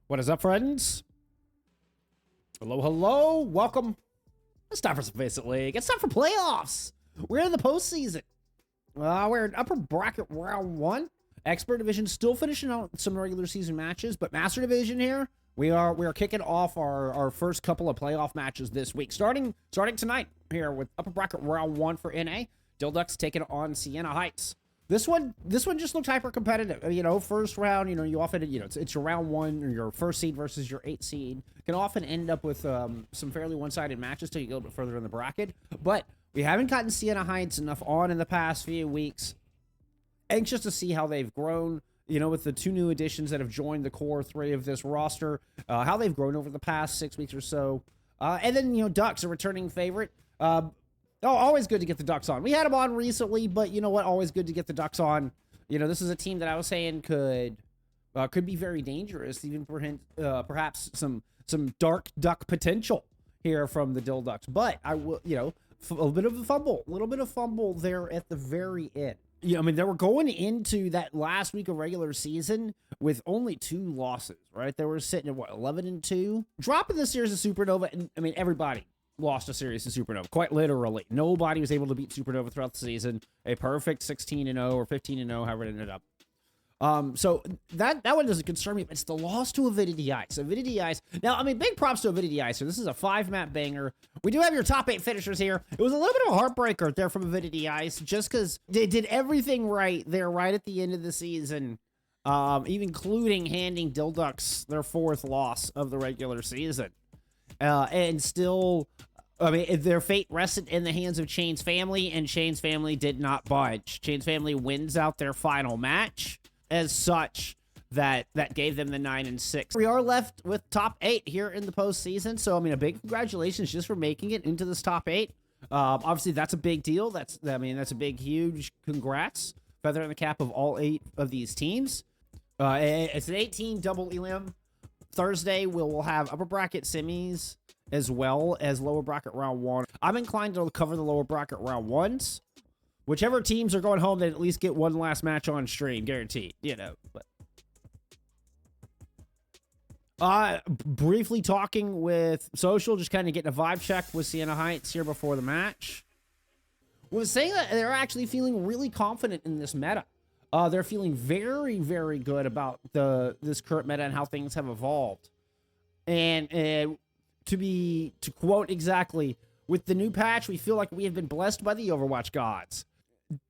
What is up, friends? Hello, hello. Welcome. It's time for some FACEIT League. It's time for playoffs. We're in the postseason. We're in upper bracket round 1. Expert division still finishing out some regular season matches, but master division here, we are kicking off our first couple of playoff matches this week. Starting tonight here with upper bracket round 1 for NA. Dhill taking on Siena Heights. This one just looked hyper competitive. You know, first round, you often, it's your round 1 or your first seed versus your 8th seed. Can often end up with some fairly one-sided matches till you go a little bit further in the bracket. But we haven't gotten Siena Heights enough on in the past few weeks. Anxious to see how they've grown, with the 2 new additions that have joined the core 3 of this roster, how they've grown over the past 6 weeks or so. And then, Ducks, a returning favorite. Always good to get the Ducks on. We had them on recently, but you know what? Always good to get the Ducks on. This is a team that I was saying could be very dangerous, even perhaps some dark duck potential here from the Dhill Ducks. But I will, a little bit of a fumble there at the very end. They were going into that last week of regular season with only 2 losses, right? They were sitting at 11-2, dropping the series of Supernova, and everybody lost a series to Supernova, quite literally. Nobody was able to beat Supernova throughout the season. A perfect 16-0 or 15-0, however it ended up. So that one doesn't concern me, but it's the loss to Avidity Ice. Avidity Ice. Now, big props to Avidity Ice. So this is a 5-map banger. We do have your top 8 finishers here. It was a little bit of a heartbreaker there from Avidity Ice, just because they did everything right there right at the end of the season, even including handing Dhill their 4th loss of the regular season. And still, their fate rested in the hands of Chain's family, and Chain's family did not budge. Chain's family wins out their final match. As such, that gave them the 9-6. We are left with top 8 here in the postseason. So, a big congratulations just for making it into this top 8. Obviously, that's a big deal. That's a big, huge congrats. Feather in the cap of all 8 of these teams. It's an 18 double elim. Thursday, we'll have upper bracket semis as well as lower bracket round 1. I'm inclined to cover the lower bracket round 1s. Whichever teams are going home, they at least get one last match on stream, guaranteed, But briefly talking with Social, just kind of getting a vibe check with Siena Heights here before the match. Was saying that they're actually feeling really confident in this meta. They're feeling very, very good about this current meta and how things have evolved. And to quote exactly, with the new patch, we feel like we have been blessed by the Overwatch gods.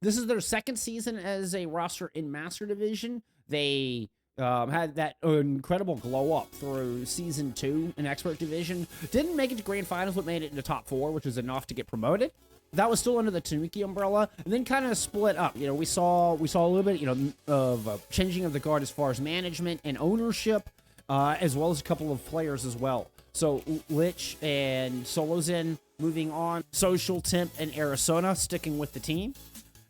This is their 2nd season as a roster in Master Division. They had that incredible glow up through Season 2 in Expert Division. Didn't make it to Grand Finals, but made it into Top 4, which was enough to get promoted. That was still under the Tanuki umbrella, and then kind of split up. We saw a little bit, of changing of the guard as far as management and ownership, as well as a couple of players as well. So Lich and Solozen moving on. Social, Temp, and Arizona sticking with the team.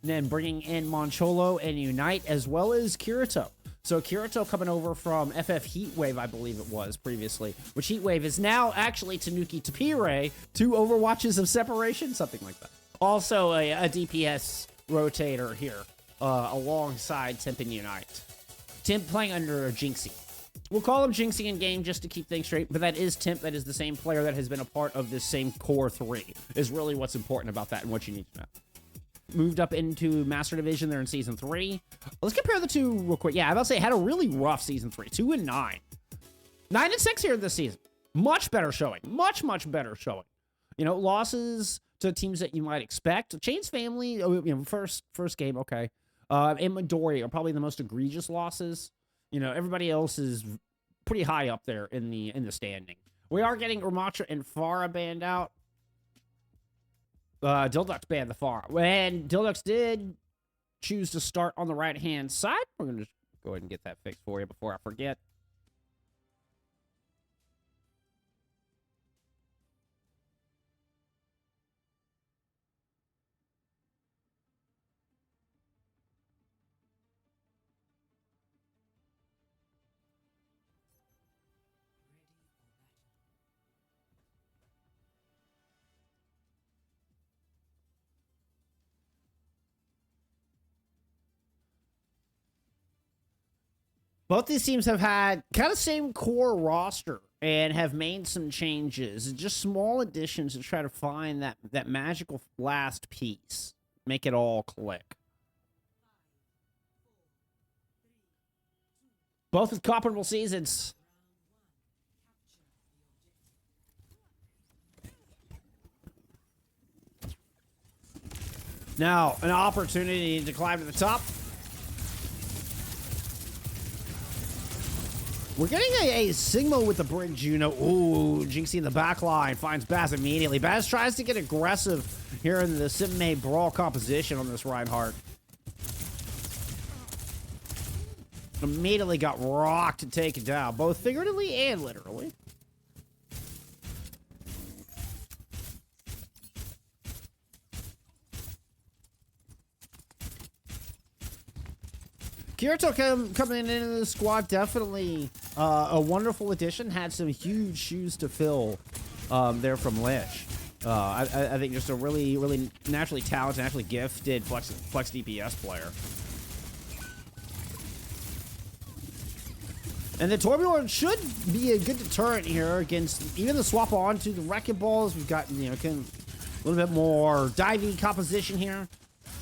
And then bringing in Moncholo and Unite, as well as Kirito. So Kirito coming over from FF Heatwave, I believe it was previously, which Heatwave is now actually Tanuki Tapire, 2 Overwatches of separation, something like that. Also a DPS rotator here, alongside Temp and Unite. Temp playing under Jinxie. We'll call him Jinxie in game just to keep things straight, but that is Temp. That is the same player that has been a part of this same core 3, is really what's important about that and what you need to know. Moved up into Master Division. They're in Season 3. Let's compare the 2 real quick. Yeah, I was about to say, had a really rough Season 3. 2-9. 9-6 here this season. Much better showing. Much, much better showing. Losses to teams that you might expect. Chain's family, first game, okay. And Midori are probably the most egregious losses. Everybody else is pretty high up there in the standing. We are getting Ramatra and Farah banned out. Dhill banned the Farah. And Dhill did choose to start on the right-hand side. We're going to just go ahead and get that fixed for you before I forget. Both these teams have had kind of same core roster and have made some changes, just small additions to try to find that magical last piece, make it all click. Both with comparable seasons. Now, an opportunity to climb to the top. We're getting a Sigma with the bridge, Juno. Ooh, Jinxie in the back line finds Baz immediately. Baz tries to get aggressive here in the sim-made brawl composition on this Reinhardt. Immediately got rocked and taken down, both figuratively and literally. Kirito coming into the squad, definitely a wonderful addition. Had some huge shoes to fill there from Lich. I think just a really naturally talented, naturally gifted flex DPS player. And the Torbjorn should be a good deterrent here against even the swap onto the Wrecking Balls. We've got, you know, a little bit more divey composition here.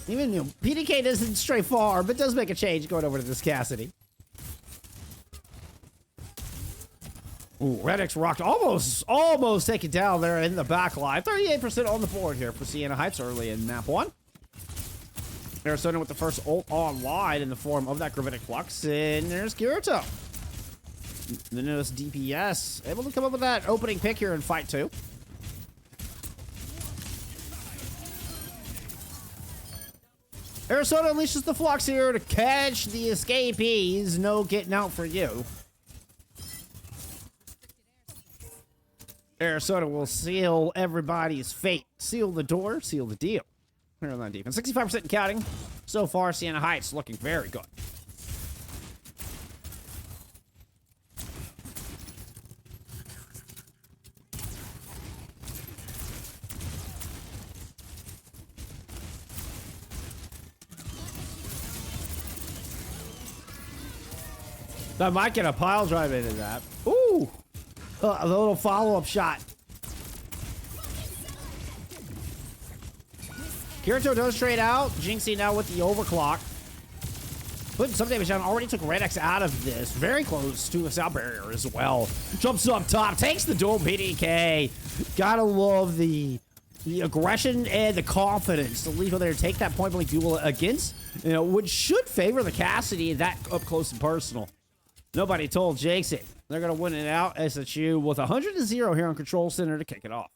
Even, you know, PDK doesn't stray far, but does make a change going over to this Cassidy. Ooh, Redix rocked, almost taken down there in the back line. 38% on the board here for Siena Heights early in map 1. Arizona with the first ult online in the form of that Gravitic Flux, and there's Kirito. The newest DPS, able to come up with that opening pick here in fight 2. Arizona unleashes the Flux here to catch the escapees. No getting out for you. Arizona will seal everybody's fate. Seal the door, seal the deal. Here on that defense. 65% and counting. So far, Siena Heights looking very good. I might get a pile drive into that. Ooh! A little follow-up shot. Kirito does trade out. Jinxie now with the overclock. Putting some damage down. Already took Red X out of this. Very close to a sound barrier as well. Jumps up top. Takes the dual PDK. Gotta love the aggression and the confidence to leave there, take that point blank duel against, you know, which should favor the Cassidy that up close and personal. Nobody told Jakes it. They're going to win it out. SHU with 100-0 here on Control Center to kick it off.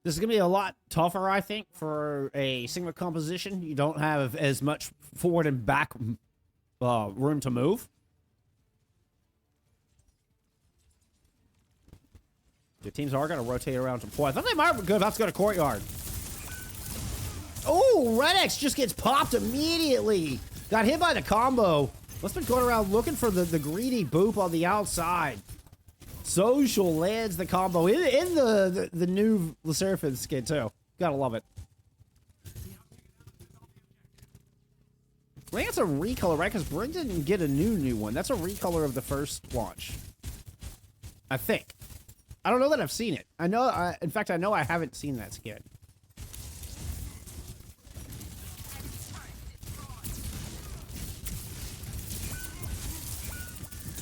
This is going to be a lot tougher, I think, for a Sigma composition. You don't have as much forward and back room to move. The teams are going to rotate around to point. I thought they might be good about to go to Courtyard. Oh, Red X just gets popped immediately. Got hit by the combo. Must have been going around looking for the greedy boop on the outside. Social lands the combo in the new LeSeraphim skin too. Gotta love it. I think it's a recolor, right? Because Brink didn't get a new one. That's a recolor of the first launch. I think. I don't know that I've seen it. I know. In fact, I know I haven't seen that skin.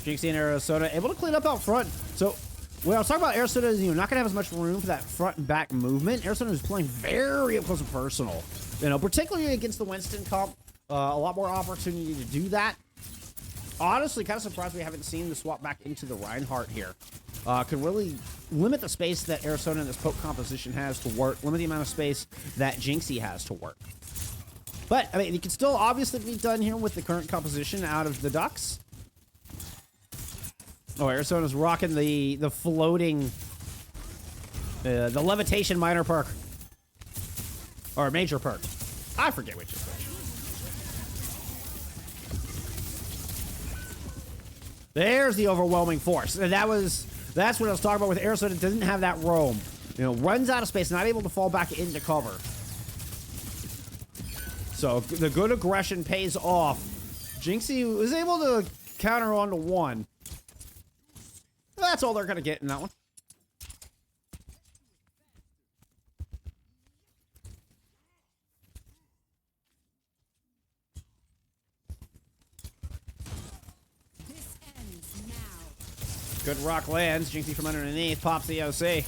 Jinxie and Arizona able to clean up out front. So when I was talking about Arizona, is, you know, not gonna have as much room for that front and back movement. Arizona is playing very up close and personal. You know, particularly against the Winston comp, a lot more opportunity to do that. Honestly, kind of surprised we haven't seen the swap back into the Reinhardt here. could really limit the space that Arizona in this poke composition has to work, limit the amount of space that Jinxie has to work. But, I mean, it can still obviously be done here with the current composition out of the Ducks. Oh, Arizona's rocking the floating, the levitation minor perk. Or major perk. I forget which is which. There's the overwhelming force. And that's what I was talking about with Arizona. Doesn't have that roam. You know, runs out of space, not able to fall back into cover. So the good aggression pays off. Jinxie was able to counter onto one. That's all they're going to get in that one. Good rock lands. Jinxie from underneath. Pops the OC.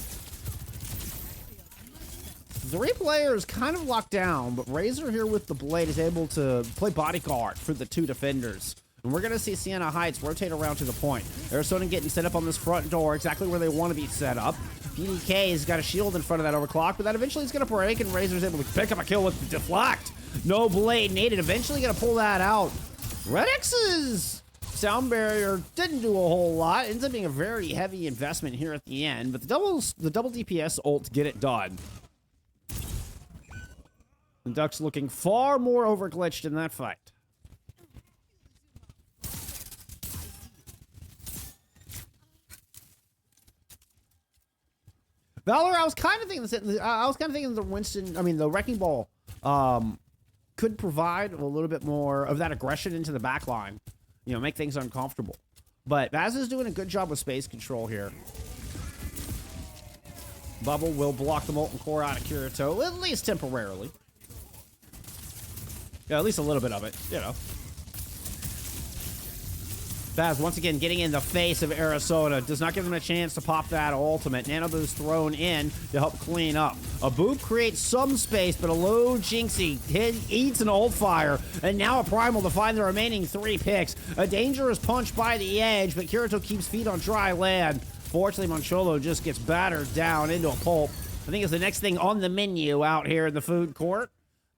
3 players kind of locked down, but Razor here with the blade is able to play bodyguard for the 2 defenders. And we're going to see Siena Heights rotate around to the point. Arizona getting set up on this front door, exactly where they want to be set up. PDK's got a shield in front of that overclock, but that eventually is going to break, and Razor's able to pick up a kill with the deflect. No blade needed. Eventually going to pull that out. Red X's sound barrier didn't do a whole lot. Ends up being a very heavy investment here at the end, but the double DPS ult get it done. The Ducks looking far more overglitched in that fight. Valor, I was kind of thinking the Winston, I mean, the Wrecking Ball could provide a little bit more of that aggression into the back line. You know, make things uncomfortable. But Baz is doing a good job with space control here. Bubble will block the Molten Core out of Kirito, at least temporarily. Yeah, at least a little bit of it, you know. Baz once again getting in the face of Arizona. Does not give them a chance to pop that ultimate. Nano Boost thrown in to help clean up. A boop creates some space, but a low Jinxie eats an ult fire. And now a primal to find the remaining 3 picks. A dangerous punch by the edge, but Kirito keeps feet on dry land. Fortunately, Moncholo just gets battered down into a pulp. I think it's the next thing on the menu out here in the food court.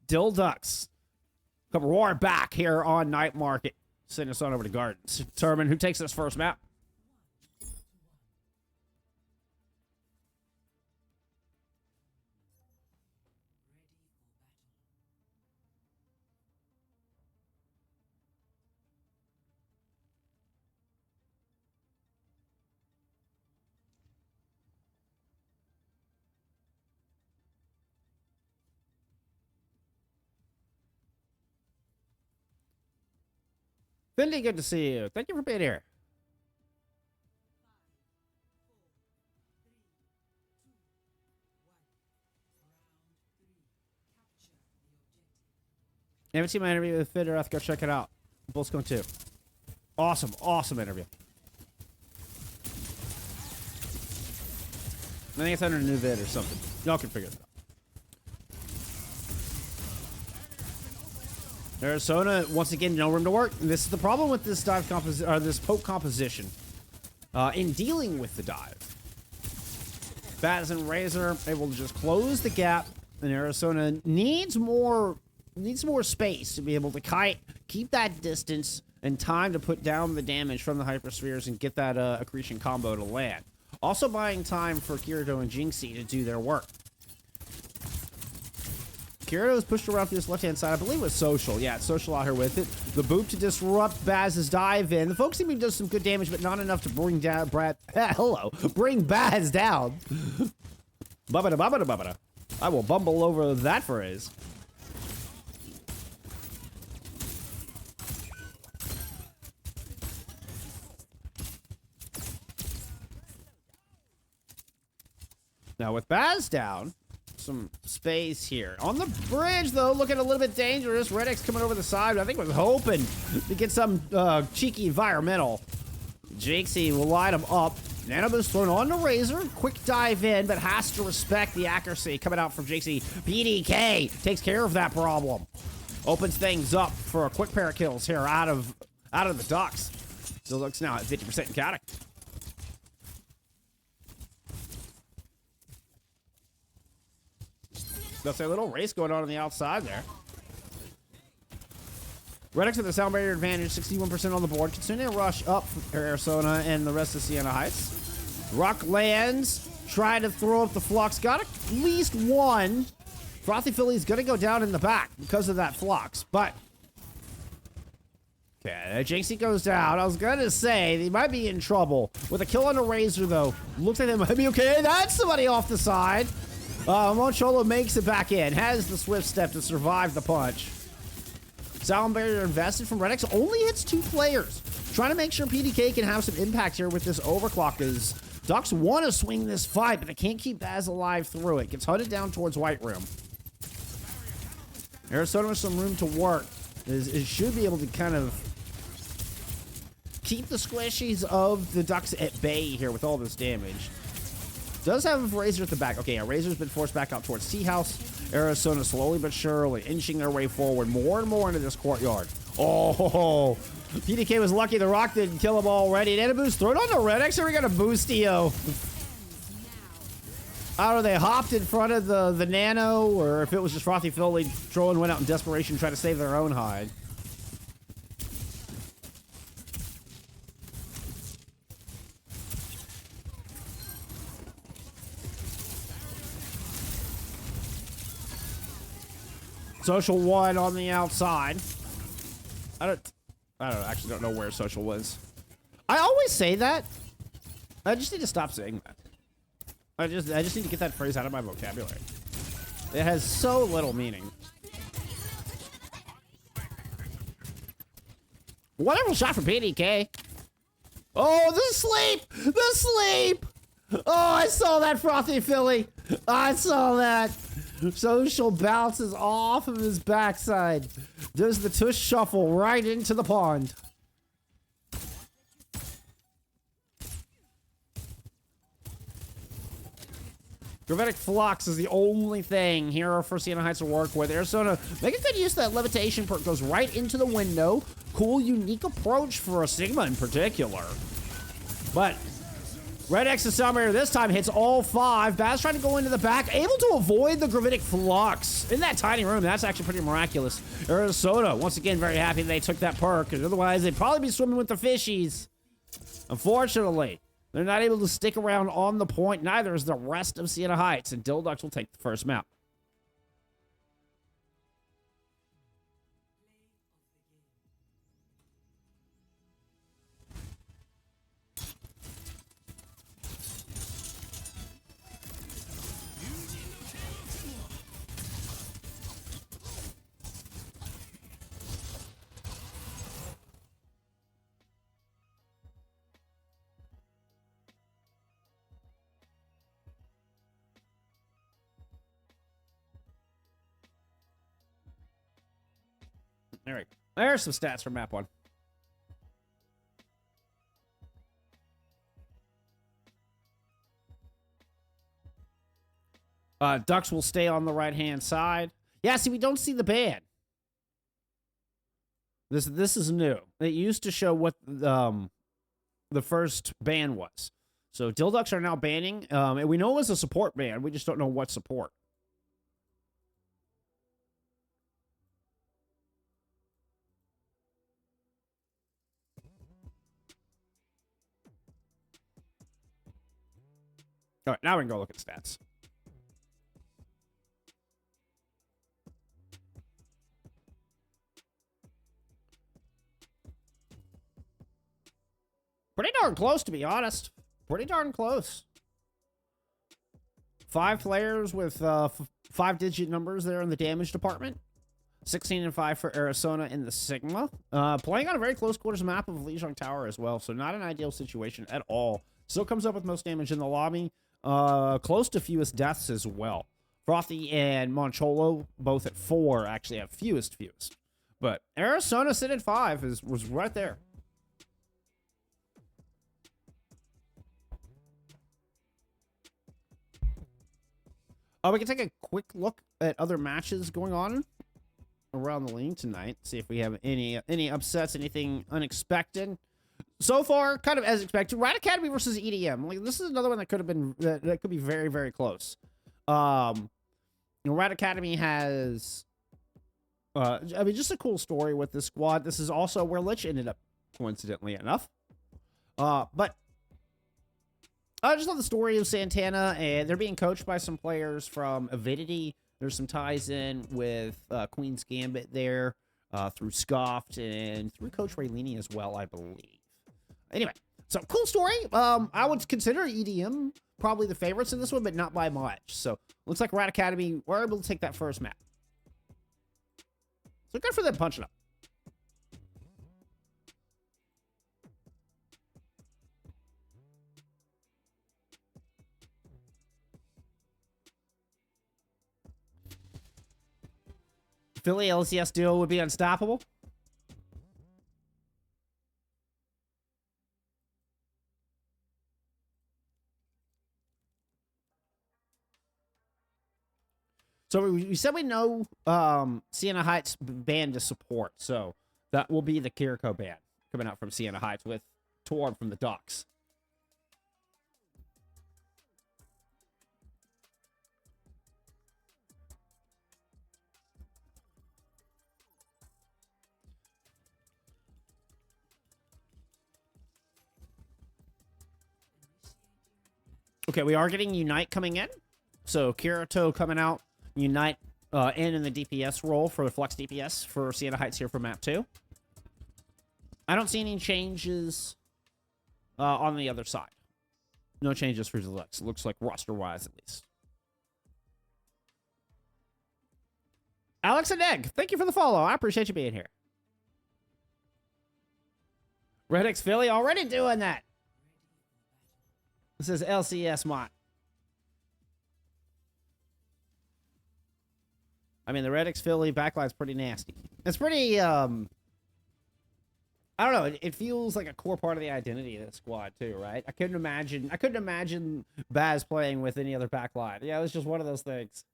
Dhill Ducks come roar back here on Night Market. Send us on over to Gardens. Determine who takes this first map. Finley, good to see you. Thank you for being here. Haven't seen my interview with Fiderath. Go check it out. Bullscone 2. Awesome, awesome interview. I think it's under a new vid or something. Y'all can figure it out. Arizona, once again, no room to work. And this is the problem with this dive this poke composition. In dealing with the dive, Baz and Razor able to just close the gap, and Arizona needs more space to be able to kite, keep that distance, and time to put down the damage from the hyperspheres and get that accretion combo to land. Also buying time for Kirito and Jinxie to do their work. Kirito is pushed around to this left-hand side. I believe it was Social. Yeah, it's Social out here with it. The boot to disrupt Baz's dive in. The focusing beam does some good damage, but not enough to bring down bring Baz down. Bubbada, bubbada, bubbada. I will bumble over that phrase. Now with Baz down, some space here. On the bridge, though, looking a little bit dangerous. Red X coming over the side. I think was hoping to get some cheeky environmental. Jinxie will light him up. Nanoboost thrown on to Razor. Quick dive in, but has to respect the accuracy coming out from Jinxie. PDK takes care of that problem. Opens things up for a quick pair of kills here out of the Ducks. Still looks now at 50% in counting. That's a little race going on the outside there. Redix with the sound barrier advantage, 61% on the board. Continuing to rush up for Arizona and the rest of Siena Heights. Rock lands, trying to throw up the flux. Got at least one. Frothy Philly's going to go down in the back because of that flux, but... Okay, Jinxie goes down. I was going to say, they might be in trouble. With a kill on the Razor, though, looks like they might be okay. That's somebody off the side. Moncholo makes it back in. Has the swift step to survive the punch. Sound barrier invested from Redix. Only hits 2 players. Trying to make sure PDK can have some impact here with this overclock, as Ducks want to swing this fight, but they can't keep Baz alive through it. Gets hunted down towards White Room. Arizona with some room to work. It should be able to kind of keep the squishies of the Ducks at bay here with all this damage. Does have Razor at the back. Okay, yeah, Razor's been forced back out towards Tea House. Arizona slowly but surely inching their way forward more and more into this courtyard. Oh, PDK was lucky the Rock didn't kill him already. And a boost thrown on the Redix, or we got a boostio. I don't know, they hopped in front of the Nano, or if it was just Frothy Philly, Trollin went out in desperation trying to save their own hide. Social 1 on the outside. I actually don't know where Social was. I always say that. I just need to stop saying that. I just need to get that phrase out of my vocabulary. It has so little meaning. Wonderful shot from PDK. Oh, the sleep! The sleep! Oh, I saw that, Frothy Philly. I saw that. Social bounces off of his backside. Does the tush shuffle right into the pond. Gravitic Flux is the only thing here for Siena Heights to work with. Arizona making good use of that levitation perk. Goes right into the window. Cool, unique approach for a Sigma in particular. But Red X's Summer this time hits all 5. Baz trying to go into the back, able to avoid the Gravitic Flux in that tiny room. That's actually pretty miraculous. Arizona, once again, very happy they took that perk, because otherwise they'd probably be swimming with the fishies. Unfortunately, they're not able to stick around on the point. Neither is the rest of Siena Heights, and Dhill will take the first map. All right, there's some stats for map 1. Ducks will stay on the right-hand side. Yeah, see, we don't see the ban. This is new. It used to show what the first ban was. So Dhill Ducks are now banning, and we know it was a support ban. We just don't know what support. All right, now we can go look at stats. Pretty darn close, to be honest. Pretty darn close. 5 players with 5-digit numbers there in the damage department. 16-5 for Arizona in the Sigma. Playing on a very close quarters map of Lijiang Tower as well, so not an ideal situation at all. Still comes up with most damage in the lobby. Close to fewest deaths as well. Frothy and Moncholo, both at 4, actually have fewest. But Arizona sitting at 5 was right there. We can take a quick look at other matches going on around the league tonight. See if we have any upsets, anything unexpected. So far, kind of as expected. Riot Academy versus EDM. Like, this is another one that could have been that could be very, very close. You know, Rat Academy has, I mean, just a cool story with this squad. This is also where Lich ended up, coincidentally enough. But I just love the story of Santana, and they're being coached by some players from Avidity. There's some ties in with Queen's Gambit there, through Scoffed, and through Coach Raylini as well, I believe. Anyway, so cool story. I would consider EDM probably the favorites in this one, but not by much. So looks like Rat Academy were able to take that first map. So good for them punching up. Philly LCS duo would be unstoppable. So we said we know Siena Heights band to support, so that will be the Kiriko band coming out from Siena Heights with Torb from the Docks. Okay, we are getting Unite coming in. So Kirito coming out, Unite in the DPS role for the Flex DPS for Siena Heights here for map 2. I don't see any changes on the other side. No changes for Deluxe. Looks like roster-wise, at least. Alex and Egg, thank you for the follow. I appreciate you being here. Red X Philly already doing that. This is LCS mod. I mean, the Red X Philly backline's pretty nasty. It's pretty, I don't know. It feels like a core part of the identity of the squad too, right? I couldn't imagine Baz playing with any other backline. Yeah, it was just one of those things.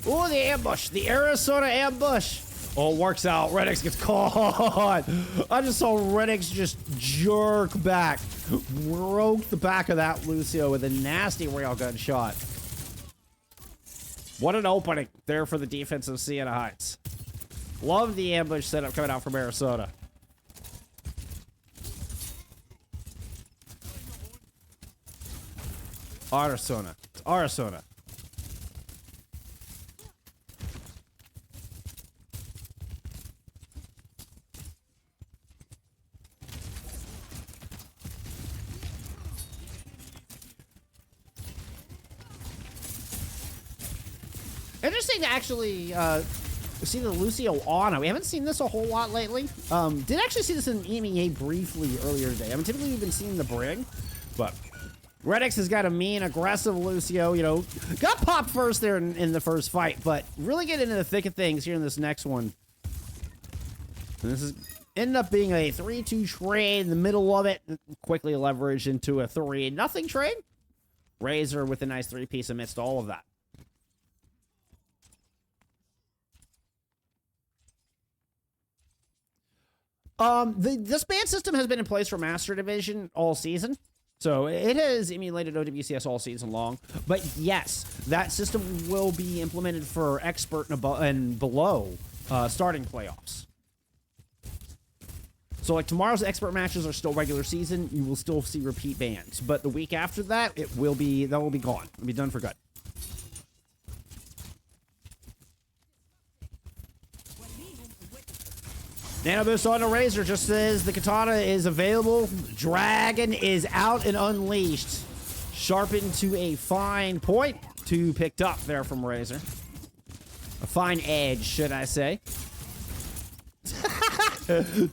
Ooh, the ambush. The Arizona ambush. Oh, it works out. Red X gets caught. I just saw Red X just jerk back. Broke the back of that Lucio with a nasty railgun shot. What an opening there for the defense of Siena Heights. Love the ambush setup coming out from Arizona. Arizona. It's Arizona. Interesting to actually see the Lucio Ana. We haven't seen this a whole lot lately. Did actually see this in EMEA briefly earlier today. I mean, typically we've been seeing the Brig, but Red X has got a mean, aggressive Lucio. You know, got popped first there in the first fight, but really get into the thick of things here in this next one. And this is ended up being a 3-2 trade in the middle of it. Quickly leveraged into a 3-0 trade. Razor with a nice 3-piece amidst all of that. This ban system has been in place for Master Division all season. So it has emulated OWCS all season long. But yes, that system will be implemented for Expert and below starting playoffs. So like tomorrow's Expert matches are still regular season. You will still see repeat bans. But the week after that, that will be gone. It'll be done for good. Nano Boost on the Razor just says the katana is available. Dragon is out and unleashed. Sharpened to a fine point. 2 picked up there from Razor. A fine edge, should I say.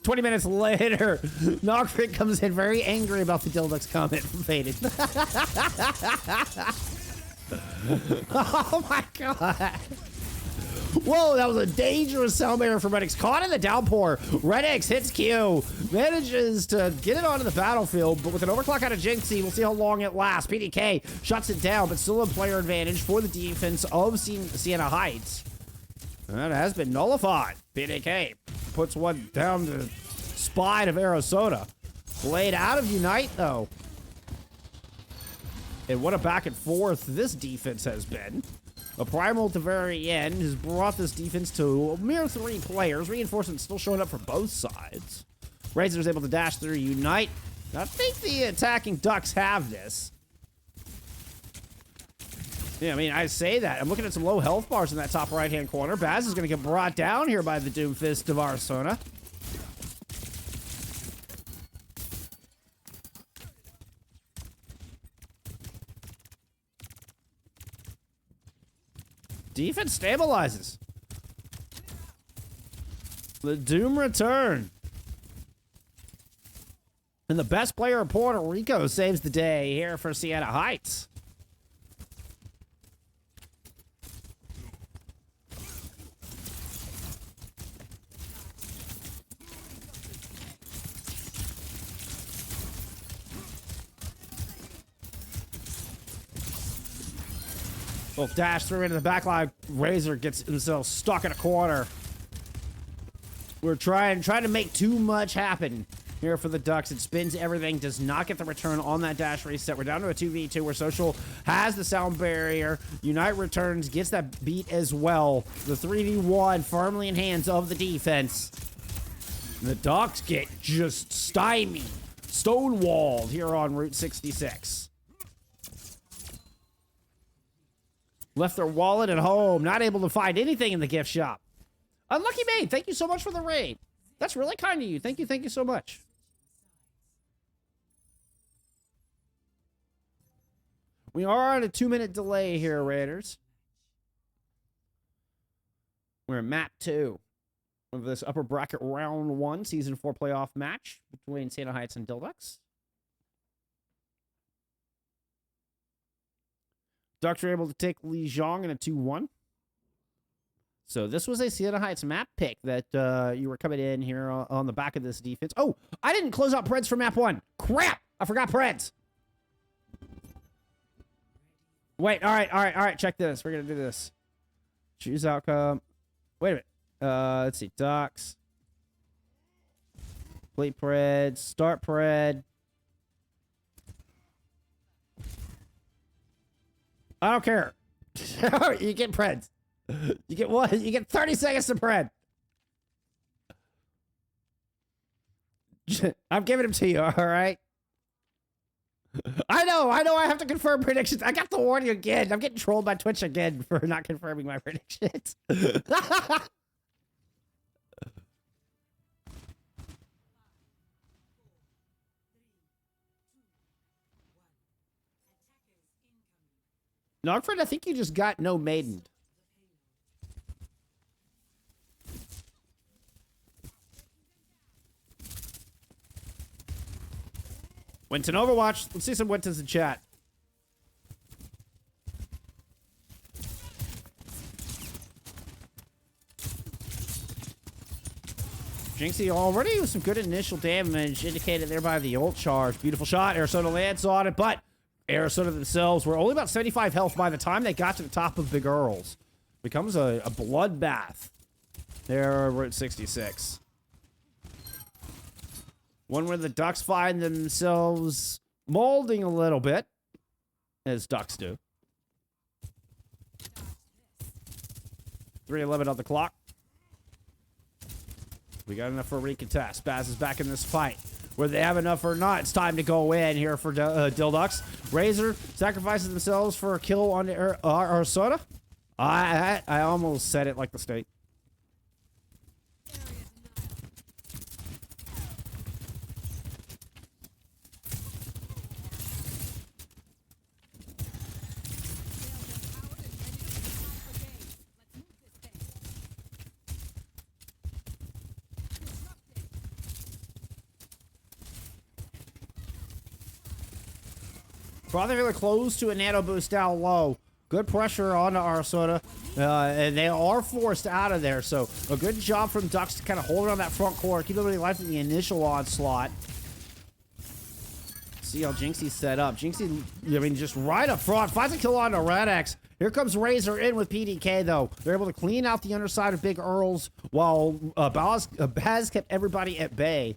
20 minutes later, Knockfrick comes in very angry about the Dildux comment from Faded. Oh my god. Whoa, that was a dangerous sound barrier from Redix. Caught in the downpour. Redix hits Q. Manages to get it onto the battlefield, but with an overclock out of Jinxie, we'll see how long it lasts. PDK shuts it down, but still a player advantage for the defense of Siena Heights. That has been nullified. PDK puts one down the spine of Arizona. Blade out of Unite, though. And what a back and forth this defense has been. A primal at the very end has brought this defense to a mere 3 players. Reinforcements still showing up for both sides. Razor's able to dash through Unite. I think the attacking Ducks have this. Yeah, I mean, I say that. I'm looking at some low health bars in that top right-hand corner. Baz is going to get brought down here by the Doomfist of Arizona. Defense stabilizes. The Doom return. And the best player of Puerto Rico saves the day here for Siena Heights. Well, dash through into the back line. Razor gets himself stuck in a corner. We're trying to make too much happen here for the Ducks. It spins everything, does not get the return on that dash reset. We're down to a 2v2 where Social has the sound barrier. Unite returns, gets that beat as well. The 3v1 firmly in hands of the defense. The Ducks get just stymied, stonewalled here on Route 66. Left their wallet at home, not able to find anything in the gift shop. Unlucky Maid, thank you so much for the raid. That's really kind of you. Thank you so much. We are on a 2-minute delay here, Raiders. We're in map 2 of this upper bracket round 1, season 4 playoff match between Siena Heights and Dhill Ducks. Ducks are able to take Lijiang in a 2-1. So this was a Siena Heights map pick that you were coming in here on the back of this defense. Oh, I didn't close out Preds for map 1. Crap! I forgot Preds. Wait, all right. Check this. We're going to do this. Choose outcome. Wait a minute. Let's see. Ducks. Play Pred. Start Pred. I don't care. You get Preds. You get what? You get 30 seconds to Pred. I'm giving them to you, all right? I know. I have to confirm predictions. I got the warning again. I'm getting trolled by Twitch again for not confirming my predictions. Nogfred, I think you just got no maiden. Winton Overwatch. Let's see some Wintons in chat. Jinxie already with some good initial damage indicated there by the ult charge. Beautiful shot. Arizona lands on it, but Arizona themselves were only about 75 health by the time they got to the top of Big Earls. Becomes a bloodbath there over at 66. One where the Ducks find themselves molding a little bit, as Ducks do. 3:11 on the clock. We got enough for a recontest. Baz is back in this fight. Whether they have enough or not, it's time to go in here for Dhill Ducks. Razor sacrifices themselves for a kill on Arizona. I almost said it like the state. Probably really close to a nano boost down low. Good pressure on Arizona. And they are forced out of there, so a good job from Ducks to kind of hold it on that front court, keep everybody alive in the initial onslaught. See how Jinxie's set up. Jinxie, I mean, just right up front, finds a kill on to Red X. Here comes Razor in with PDK, though. They're able to clean out the underside of Big Earls while Baz kept everybody at bay.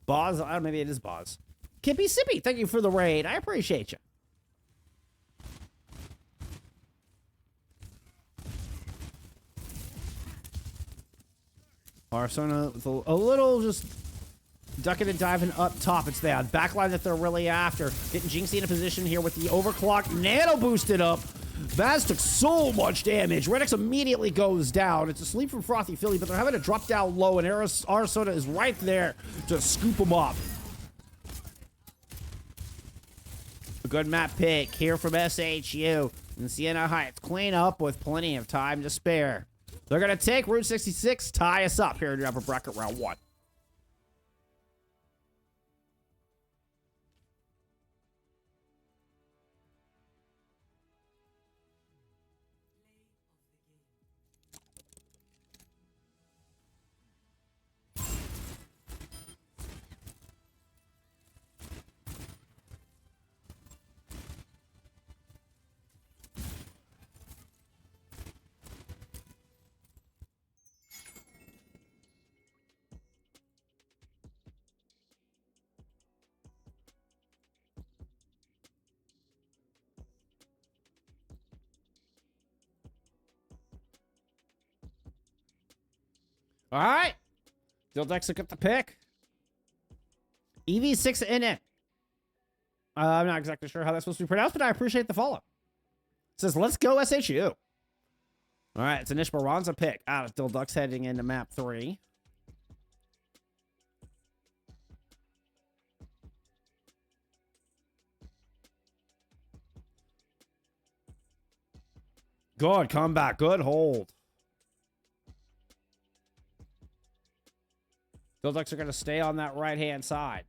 Boz, I don't know, maybe it is Boz. Kippy Sippy, thank you for the raid. I appreciate you. Arsona with a little just ducking and diving up top. It's the backline that they're really after. Getting Jinxie in a position here with the overclock. Nano boosted up. Vaz took so much damage. Redix immediately goes down. It's a sleep from Frothy Philly, but they're having to drop down low, and Arsona is right there to scoop them up. A good map pick here from SHU. And Siena Heights clean up with plenty of time to spare. They're going to take Route 66, tie us up here in the upper bracket round 1. All right. Dhill Dexa got the pick. EV6 in it. I'm not exactly sure how that's supposed to be pronounced, but I appreciate the follow. It says, let's go SHU. All right, it's an Esperanca pick out of Dhill Dexa heading into map 3. Good comeback. Good hold. Dhill Dexa are going to stay on that right-hand side.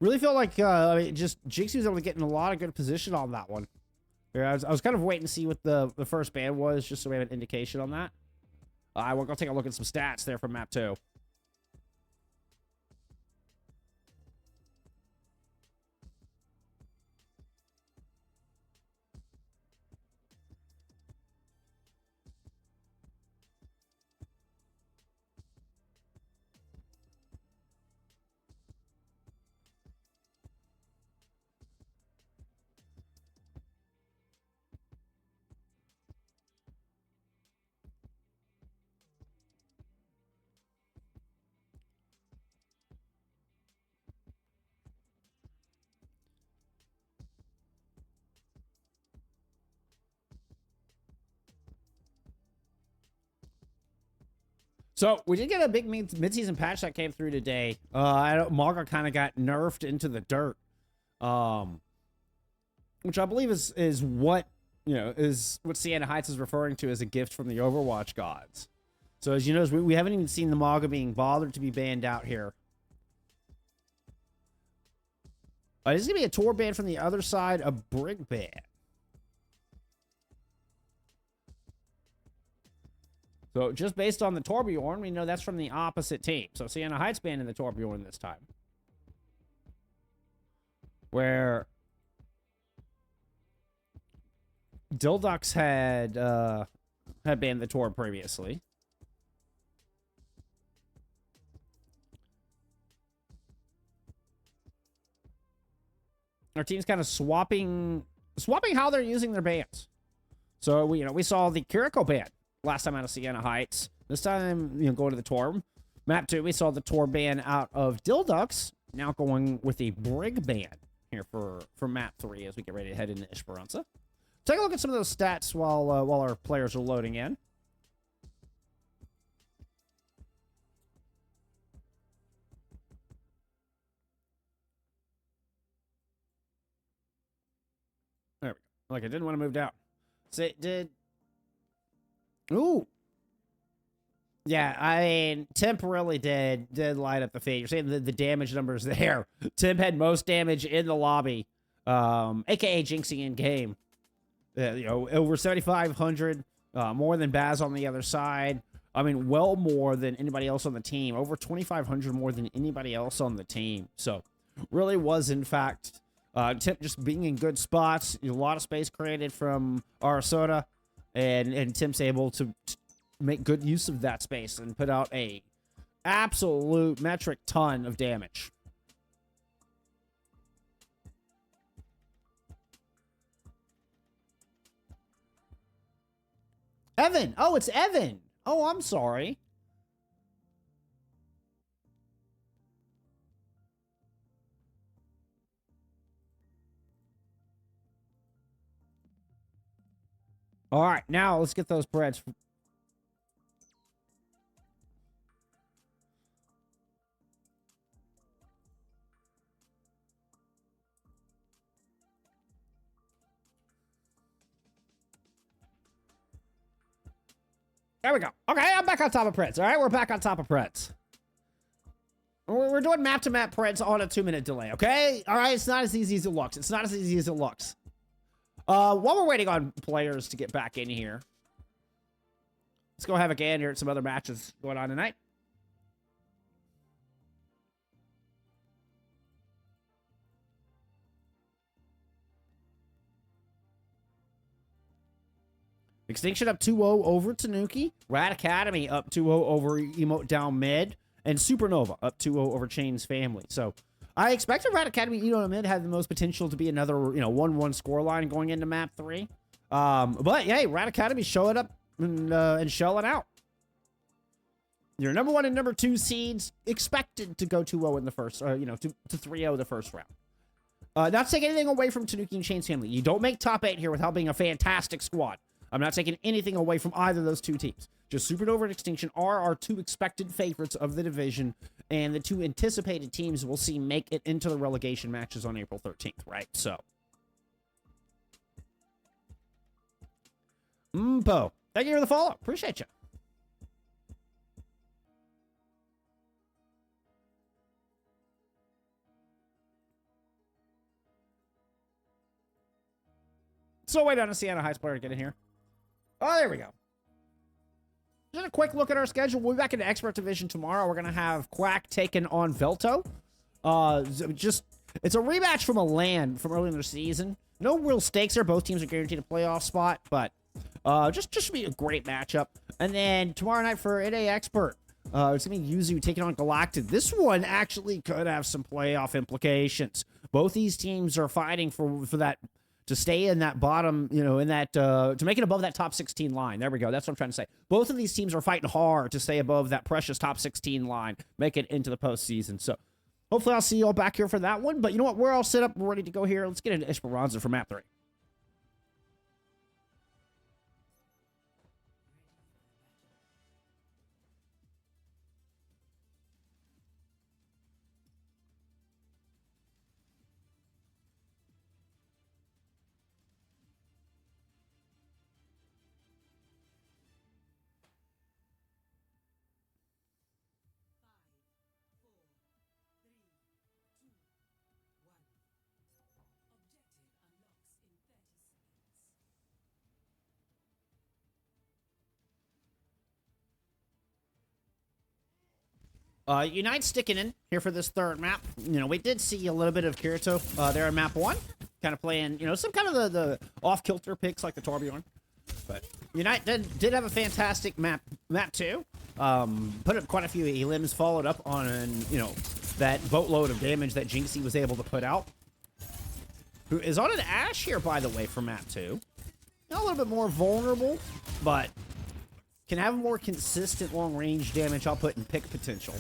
Really feel like I mean, just Jinxie was able to get in a lot of good position on that one. I was kind of waiting to see what the first ban was, just so we have an indication on that. I will go take a look at some stats there from map 2. So, we did get a big mid-season patch that came through today. Marga kind of got nerfed into the dirt. Which I believe is what, is what Siena Heights is referring to as a gift from the Overwatch gods. So, as you notice, we haven't even seen the Marga being bothered to be banned out here. This is going to be a Tor ban from the other side, a Brig ban. So just based on the Torbjorn, we know that's from the opposite team. So Siena Heights banning the Torbjorn this time. Where Dhill Dexa had banned the Tor previously. Our team's kind of swapping how they're using their bans. So we saw the Kiriko ban last time out of Siena Heights. This time, going to the Tor. Map 2, we saw the Tor ban out of Dhill Dexa. Now going with a Brig ban here for map 3 as we get ready to head into Esperanca. Take a look at some of those stats while our players are loading in. Like, I didn't want to move down. So it did. Ooh. Yeah, I mean, Temp really did light up the feed. You're saying the damage numbers there. Temp had most damage in the lobby, aka Jinxie in game. You know, over 7,500, more than Baz on the other side. I mean, well more than anybody else on the team. Over 2,500 more than anybody else on the team. So, really was, in fact, Temp just being in good spots. A lot of space created from Arasota, and Temp's able to make good use of that space and put out a absolute metric ton of damage. Evan. Oh, it's Evan. Oh, I'm sorry. All right, now let's get those breads. There we go. Okay, I'm back on top of Prince. All right, we're back on top of Prince. We're doing map-to-map Prince on a 2-minute delay, okay? All right, it's not as easy as it looks. It's not as easy as it looks. While we're waiting on players to get back in here, let's go have a gander at some other matches going on tonight. Extinction up 2-0 over Tanuki. Rat Academy up 2-0 over Emote down mid. And Supernova up 2-0 over Chain's family. So I expected Rat Academy, Emote mid had the most potential to be another, 1-1 scoreline going into map 3. But yeah, Rat Academy showing up and shelling out. Your number 1 and number 2 seeds expected to go 2-0 in the first, to 3-0 the first round. Not taking anything away from Tanuki and Chain's family. You don't make top 8 here without being a fantastic squad. I'm not taking anything away from either of those two teams. Just Supernova and Extinction are our 2 expected favorites of the division, and the 2 anticipated teams we'll see make it into the relegation matches on April 13th, right? So. Mpo, thank you for the follow. Appreciate you. So wait on a Siena Heights player to get in here. Oh, there we go. Just a quick look at our schedule. We'll be back into Expert Division tomorrow. We're going to have Quack taking on Velto. It's a rematch from a LAN from earlier in the season. No real stakes there. Both teams are guaranteed a playoff spot, but just should be a great matchup. And then tomorrow night for NA Expert, it's going to be Yuzu taking on Galactic. This one actually could have some playoff implications. Both these teams are fighting for that, to stay in that bottom, to make it above that top 16 line. There we go. That's what I'm trying to say. Both of these teams are fighting hard to stay above that precious top 16 line, make it into the postseason. So hopefully I'll see you all back here for that one. But you know what? We're all set up. We're ready to go here. Let's get into Esperanca for map 3. Unite sticking in here for this third map. We did see a little bit of Kirito there in map 1. Kind of playing, some kind of the off-kilter picks like the Torbjorn. But Unite did have a fantastic map 2. Put up quite a few elims, followed up on, that boatload of damage that Jinxie was able to put out. Who is on an Ashe here, by the way, for map 2. A little bit more vulnerable, but can have more consistent long-range damage output and pick potential.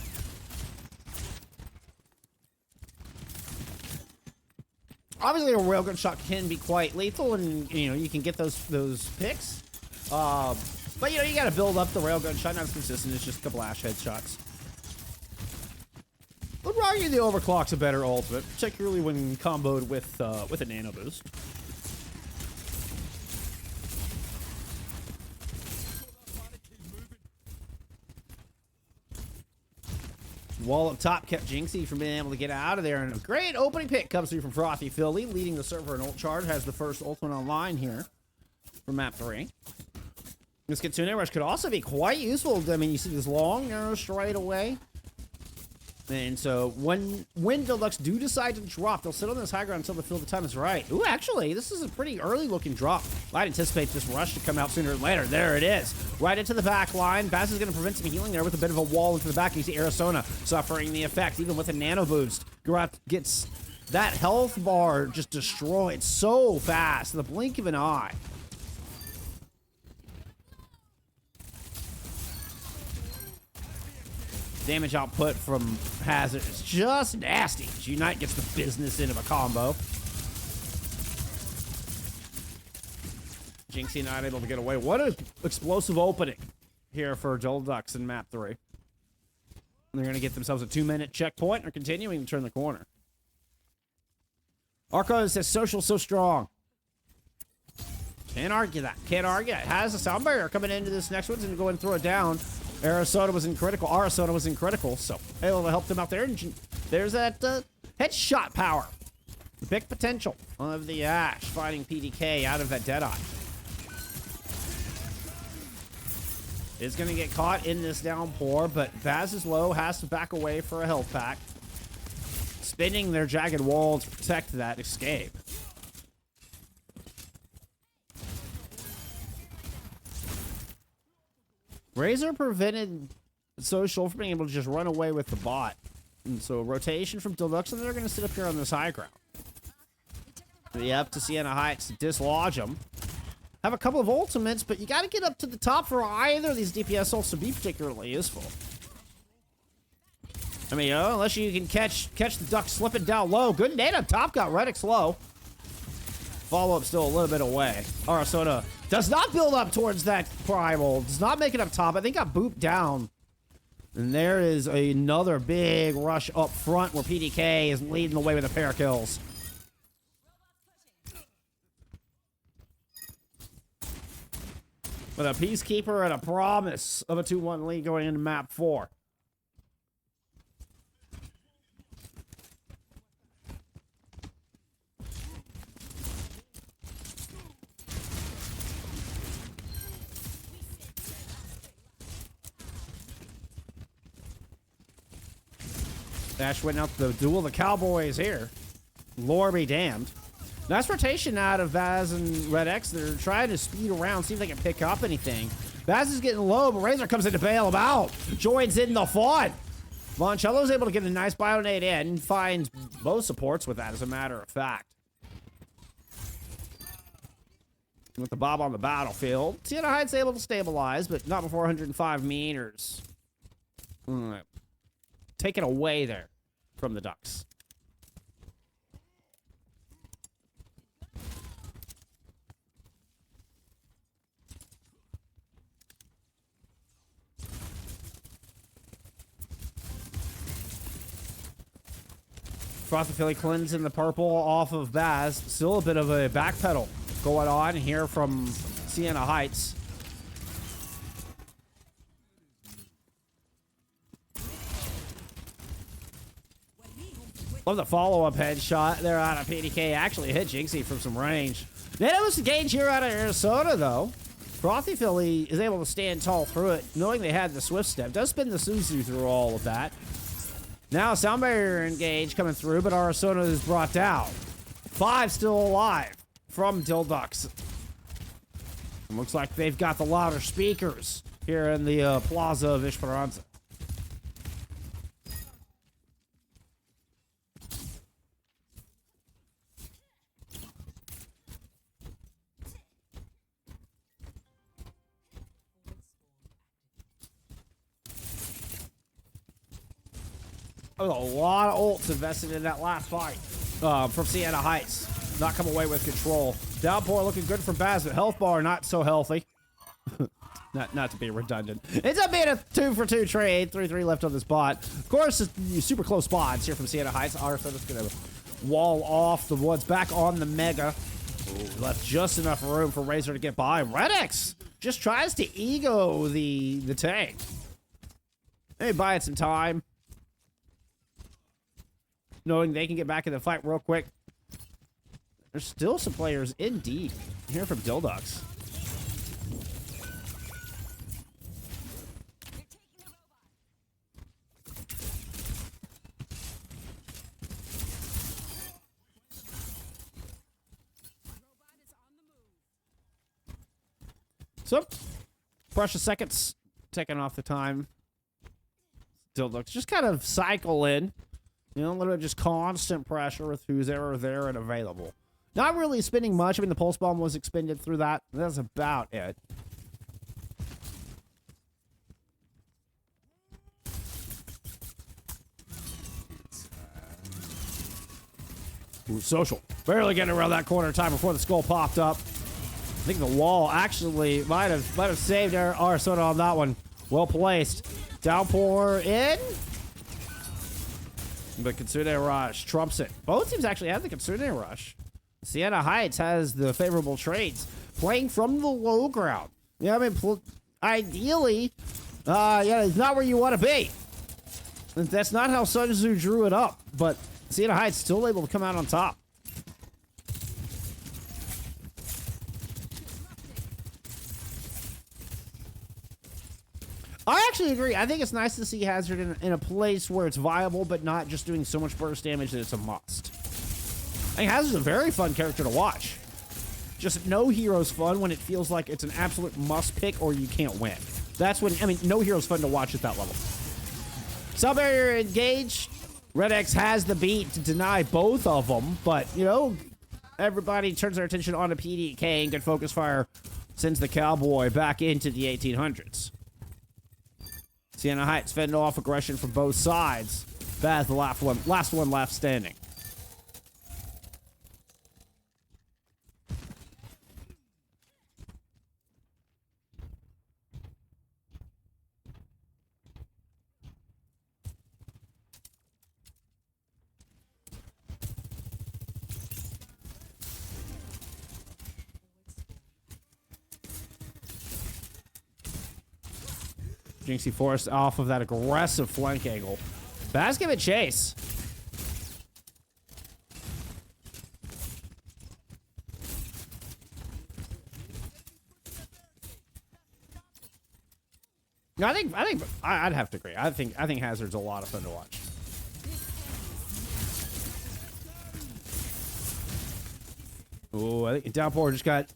Obviously, a railgun shot can be quite lethal, and you can get those picks. But you gotta build up the railgun shot. Not as consistent. It's just a couple Ashe headshots. Would argue the overclock's a better ultimate, particularly when comboed with a nano boost. Wall up top kept Jinxie from being able to get out of there, and a great opening pick comes through from Frothy Philly, leading the server in ult charge. Has the first ultimate online here for map 3. This Kitsune Rush could also be quite useful. I mean, you see this long arrow straight away. And so when Dhill do decide to drop, they'll sit on this high ground until they feel the time is right. Ooh, actually, this is a pretty early looking drop. I'd anticipate this rush to come out sooner or later. There it is. Right into the back line. Baz is going to prevent some healing there with a bit of a wall into the back. You see Arizona suffering the effect, even with a nano boost. Garat gets that health bar just destroyed so fast in the blink of an eye. Damage output from Hazard is just nasty. Unite gets the business end of a combo. Jinxie not able to get away. What an explosive opening here for Dhill in map 3. And they're going to get themselves a 2-minute checkpoint. They're continuing to turn the corner. Arco says social so strong. Can't argue that. Can't argue it. Has a sound barrier coming into this next one's and go and throw it down. Arizona was in critical, so able to help them out there. And there's that headshot power. The big potential of the Ashe fighting PDK out of that Deadeye. Is going to get caught in this downpour, but Baz is low, has to back away for a health pack. Spinning their jagged wall to protect that escape. Razor prevented Social from being able to just run away with the bot. And so rotation from Dhill, and they're going to sit up here on this high ground. Up to Siena Heights to dislodge them. Have a couple of ultimates, but you got to get up to the top for either of these DPS ults to be particularly useful. I mean, unless you can catch the duck slipping down low. Good nade up top, got Redix low. Follow-up still a little bit away. Arizona does not build up towards that primal. Does not make it up top. I think got booped down. And there is another big rush up front where PDK is leading the way with a pair of kills. With a Peacekeeper and a promise of a 2-1 lead going into map 4. Ashe went out the duel of the Cowboys here. Lord be damned. Nice rotation out of Baz and Red X. They're trying to speed around, see if they can pick up anything. Baz is getting low, but Razor comes in to bail him out. Joins in the fun. Moncello's able to get a nice bionade in. Finds both supports with that, as a matter of fact. With the Bob on the battlefield. Siena Heights able to stabilize, but not before 105 meters. Taken away there from the Ducks. Frothy Philly cleansing the purple off of Baz. Still a bit of a backpedal going on here from Siena Heights. Love the follow-up headshot there out of PDK. Actually hit Jinxie from some range. That was the gauge here out of Arizona, though. Frothy Philly is able to stand tall through it, knowing they had the Swift Step. Does spin the Suzu through all of that. Now, Sound Barrier engage coming through, but Arizona is brought down. 5 still alive from Dhill. Looks like they've got the louder speakers here in the plaza of Esperanca. There was a lot of ults invested in that last fight from Siena Heights. Not come away with control. Downpour looking good for Baz, but health bar not so healthy. not to be redundant. Ends up being a 2-for-2 trade. 3-3 left on this bot. Of course, it's super close spots here from Siena Heights. Arthur's going to wall off the woods. Back on the Mega. Ooh, left just enough room for Razor to get by. Redix just tries to ego the tank. Maybe buy it some time. knowing they can get back in the fight real quick. There's still some players in deep. Here from Dhill. So, precious seconds taking off the time. Dhill just kind of cycle in. You know, a little bit of just constant pressure with who's ever there and available. Not really spending much. I mean, the pulse bomb was expended through that. That's about it. Ooh, social. Barely getting around that corner time before the skull popped up. I think the wall actually might have saved our soda on that one. Well placed. Downpour in. But Kitsune Rush trumps it. Both teams actually have the Kitsune Rush. Siena Heights has the favorable traits, playing from the low ground. Yeah, I mean, ideally, yeah, it's not where you want to be. That's not how Sun Tzu drew it up, but Siena Heights still able to come out on top. I actually agree. I think it's nice to see Hazard in a place where it's viable, but not just doing so much burst damage that it's a must. I think Hazard's a very fun character to watch. Just no hero's fun when it feels like it's an absolute must pick or you can't win. That's when, I mean, no hero's fun to watch at that level. Cell barrier engaged. Red X has the beat to deny both of them, but, you know, everybody turns their attention onto PDK and good focus fire sends the Cowboy back into the 1800s. Siena Heights fending off aggression from both sides. Baz, the last one left standing. Jinxie forced off of that aggressive flank angle. Baz give it chase. No, I think I'd have to agree. I think Hazard's a lot of fun to watch. Oh, I think Downpour just got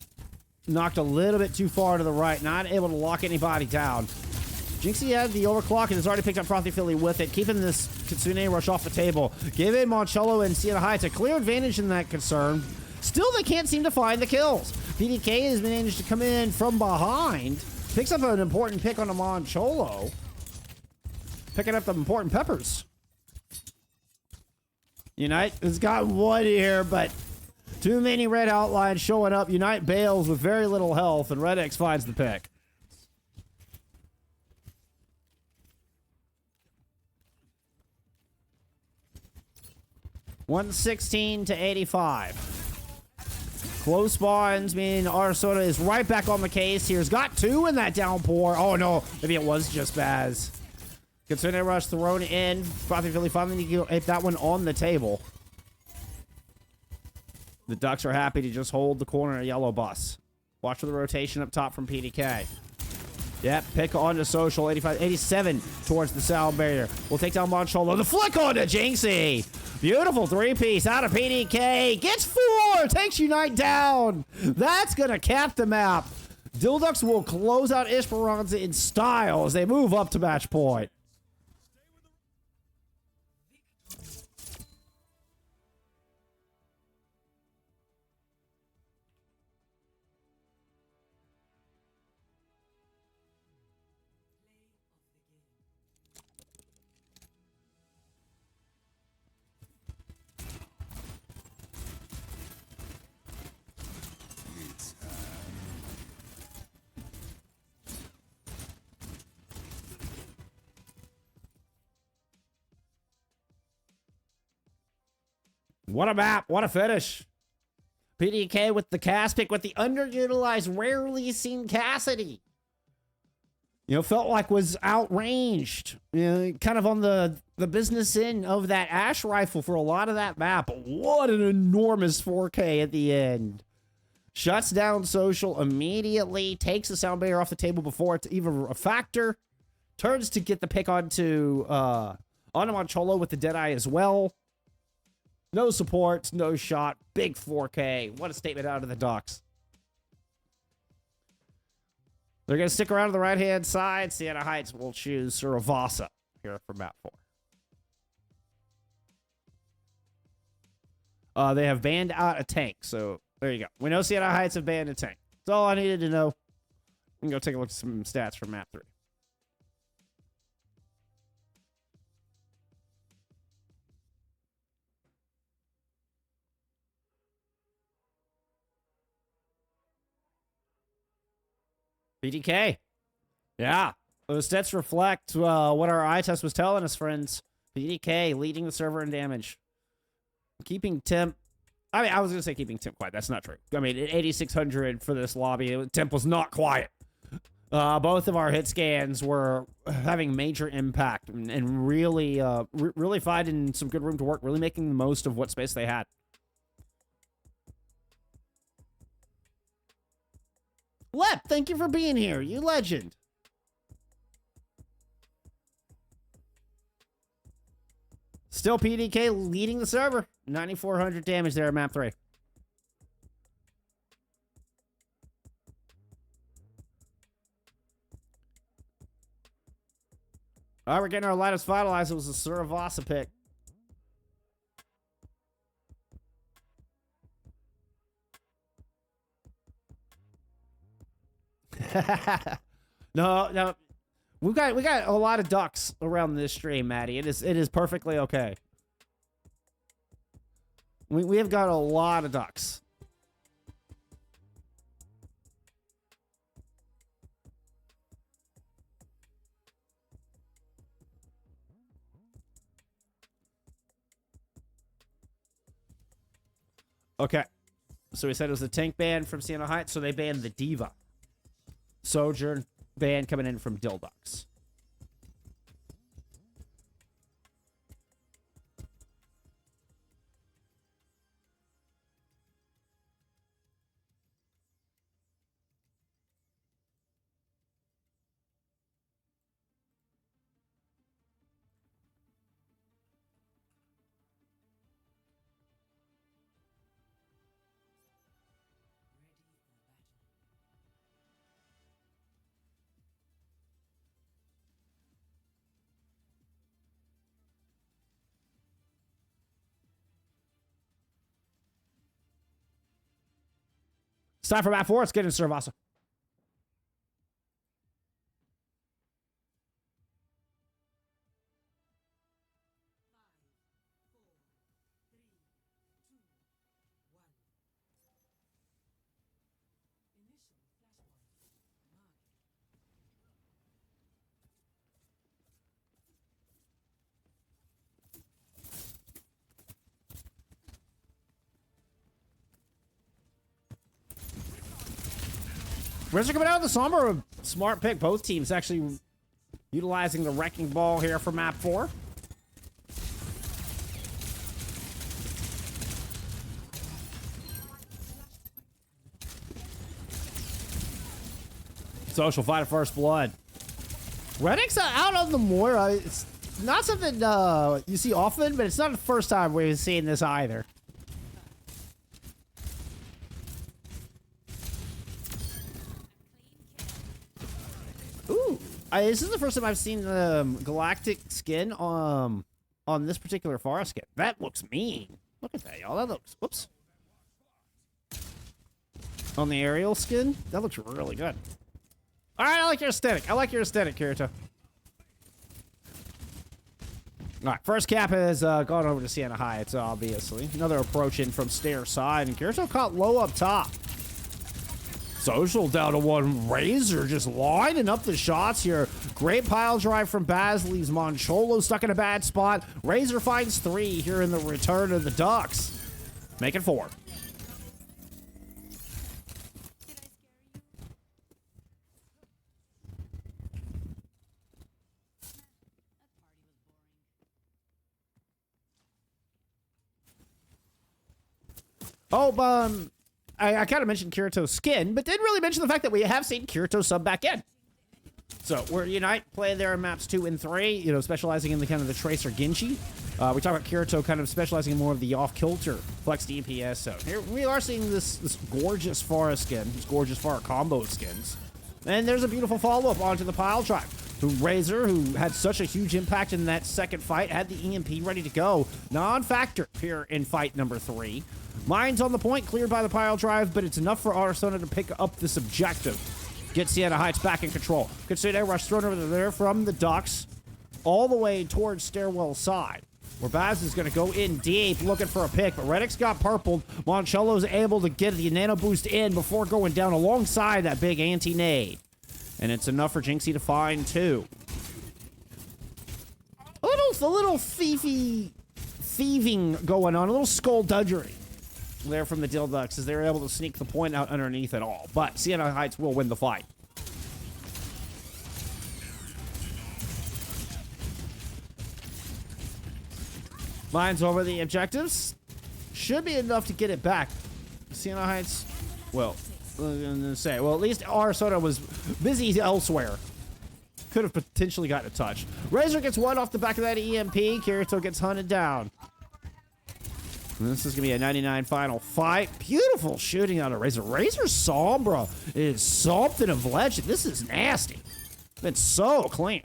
knocked a little bit too far to the right, not able to lock anybody down. Jinxie had the overclock and has already picked up Frothy Philly with it, keeping this Kitsune Rush off the table. Giving Moncello and Siena Heights a clear advantage in that concern. Still, they can't seem to find the kills. PDK has managed to come in from behind. Picks up an important pick on the Moncello. Picking up the important peppers. Unite has got one here, but too many red outlines showing up. Unite bails with very little health, and Red X finds the pick. $116 to $85. Close spawns mean Arsota is right back on the case here. He's got two in that downpour. Oh no, maybe it was just Baz. Kitsune Rush thrown in. Frothy Philly finally hit that one on the table. The Ducks are happy to just hold the corner of Yellow Bus. Watch for the rotation up top from PDK. Yep, pick onto Social, 87 towards the sound barrier. We'll take down Moncholo. The flick onto Jinxie. Beautiful three-piece out of PDK. Gets four, takes Unite down. That's going to cap the map. Dhill will close out Esperanca in style as they move up to match point. What a map. What a finish. PDK with the cast pick with the underutilized, rarely seen Cassidy. you know, felt like was outranged. You know, kind of on the business end of that Ash rifle for a lot of that map. But what an enormous 4K at the end. Shuts down Social immediately, takes the sound barrier off the table before it's even a factor. Turns to get the pick onto Moncholo with the Deadeye as well. No support, no shot, big 4K. What a statement out of the Ducks. They're going to stick around to the right-hand side. Siena Heights will choose Suravasa here for map 4. They have banned out a tank, so there you go. We know Siena Heights have banned a tank. That's all I needed to know. We can go take a look at some stats from map 3. BDK. Yeah. Those stats reflect what our eye test was telling us, friends. BDK leading the server in damage. Keeping temp. I mean, I was going to say keeping temp quiet. That's not true. I mean, at 8,600 for this lobby, temp was not quiet. Both of our hit scans were having major impact and really, really finding some good room to work, really making the most of what space they had. Lep, thank you for being here. You legend. Still PDK leading the server. 9,400 damage there at map 3. All right, we're getting our latest finalized. It was a Suravasa pick. No. We got a lot of ducks around this stream, Maddie. It is perfectly okay. We have got a lot of ducks. Okay. So we said it was a tank ban from Siena Heights, so they banned the Diva. Sojourn ban coming in from Dhill Ducks. It's time for map 4. Let's get into Suravasa. Rizzer coming out of the summer. A smart pick. Both teams actually utilizing the wrecking ball here for map 4. Social fight of first blood. Reddick's out on the Moira. It's not something you see often, but it's not the first time we've seen this either. Ooh, this is the first time I've seen the galactic skin on this particular Pharah skin. That looks mean. Look at that, y'all. That looks, whoops. On the aerial skin, that looks really good. All right, I like your aesthetic. I like your aesthetic, Kirito. All right, first cap has gone over to Siena Heights, obviously. Another approach in from stair side, and Kirito caught low up top. Social down to one. Razor just lining up the shots here. Great pile drive from Basley's. Moncholo stuck in a bad spot. Razor finds 3 here in the return of the Ducks. Make it 4. Oh, I kind of mentioned Kirito's skin, but didn't really mention the fact that we have seen Kirito sub back in. So we're Unite, play their maps 2 and 3, you know, specializing in the kind of the Tracer Genji. We talk about Kirito kind of specializing in more of the off-kilter flex DPS. So here we are seeing this gorgeous Pharah skin, this gorgeous Pharah combo skins. And there's a beautiful follow-up onto the pile drive. Razor, who had such a huge impact in that second fight, had the EMP ready to go. Non-factor here in fight number 3. Mines on the point, cleared by the pile drive, but it's enough for Arizona to pick up this objective. Get Siena Heights back in control. Kitsune rush thrown over there from the docks all the way towards stairwell side, where Baz is going to go in deep looking for a pick, but Redix got purpled. Moncello's able to get the nano boost in before going down alongside that big anti-nade. And it's enough for Jinxie to find 2. A little thieving going on, a little skullduggery there from the Dhill Ducks as they were able to sneak the point out underneath it all. But Siena Heights will win the fight. Mines over the objectives. Should be enough to get it back. Siena Heights, well, at least Arizona was busy elsewhere. Could have potentially gotten a touch. Razor gets one off the back of that EMP. Kirito gets hunted down. And this is going to be a 99 final fight. Beautiful shooting out of Razor. Razor Sombra is something of legend. This is nasty. Been so clean.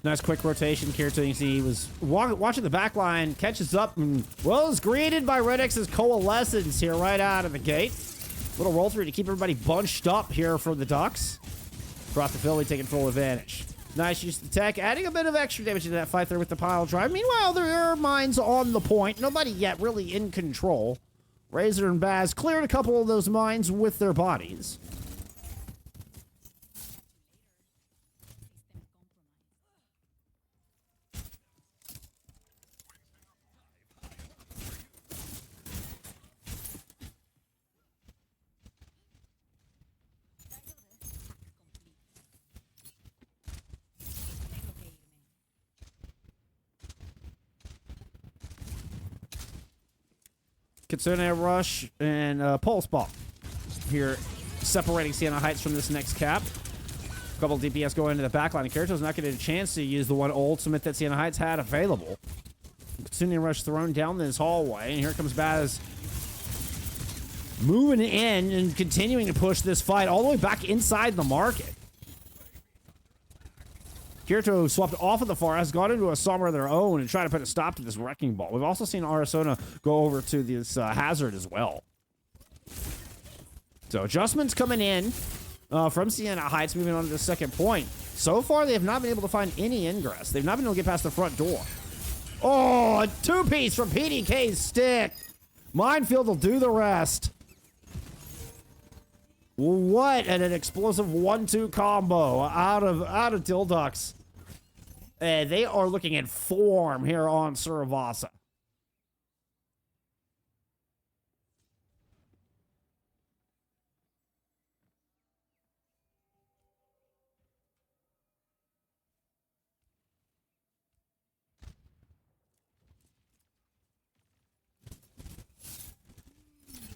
Nice quick rotation. Kirito, you can see he was watching the back line, catches up, and, well, is greeted by Redix's coalescence here right out of the gate. Little roll through to keep everybody bunched up here from the Ducks. Brought the Philly, taking full advantage. Nice use of the tech, adding a bit of extra damage to that fight there with the pile drive. Meanwhile, there are mines on the point. Nobody yet really in control. Razor and Baz cleared a couple of those mines with their bodies. Kitsune rush and pulse ball here, separating Siena Heights from this next cap. A couple of DPS going into the backline, and Kirito's not getting a chance to use the one ultimate that Siena Heights had available. Kitsune rush thrown down this hallway, and here comes Baz moving in and continuing to push this fight all the way back inside the market. Kirito swapped off of the far, has gone into a summer of their own and tried to put a stop to this wrecking ball. We've also seen Arizona go over to this hazard as well. So adjustments coming in from Siena Heights, moving on to the second point. So far, they have not been able to find any ingress. They've not been able to get past the front door. Oh, a two-piece from PDK's stick. Minefield will do the rest. What an explosive 1-2 combo out of Dhill Ducks. They are looking at form here on Suravasa.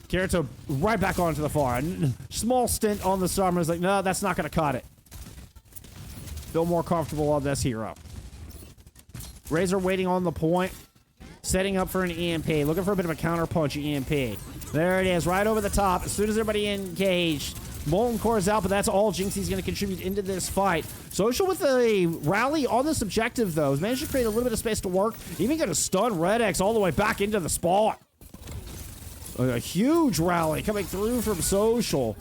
Kirito right back onto the far. Small stint on the summer is like, no, that's not going to cut it. Feel more comfortable on this hero. Razor waiting on the point. Setting up for an EMP. Looking for a bit of a counter-punch EMP. There it is, right over the top. As soon as everybody engaged. Molten Core is out, but that's all Jinxie's going to contribute into this fight. Social with a rally on this objective, though. Has managed to create a little bit of space to work. Even going to stun Red X all the way back into the spawn. A huge rally coming through from Social.